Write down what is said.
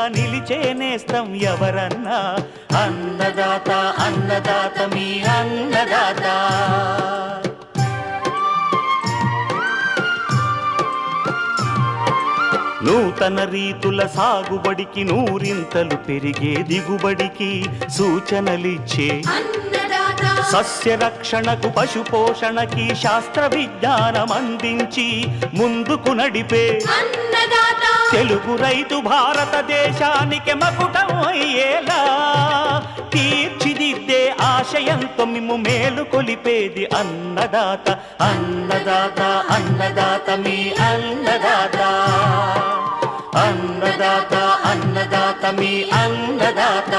నిలిచే నేస్తం ఎవరన్నా అన్నదాత అన్నదాత మీ అన్నదాత. నూతన రీతుల సాగుబడికి నూరింతలు పెరిగే దిగుబడికి సూచనలిచ్చే సస్య రక్షణకు పశు పోషణకి శాస్త్ర విజ్ఞానం అందించి ముందుకు నడిపే తెలుగు రైతు భారతదేశానికి మకుటం అయ్యేలా తీర్చిదిద్దే ఆశయంతో మిమ్ము మేలు కొలిపేది అన్నదాత అన్నదాత అన్నదాత మీ అన్నదాత. అన్నదాత అన్నదాత మీ అన్నదాత.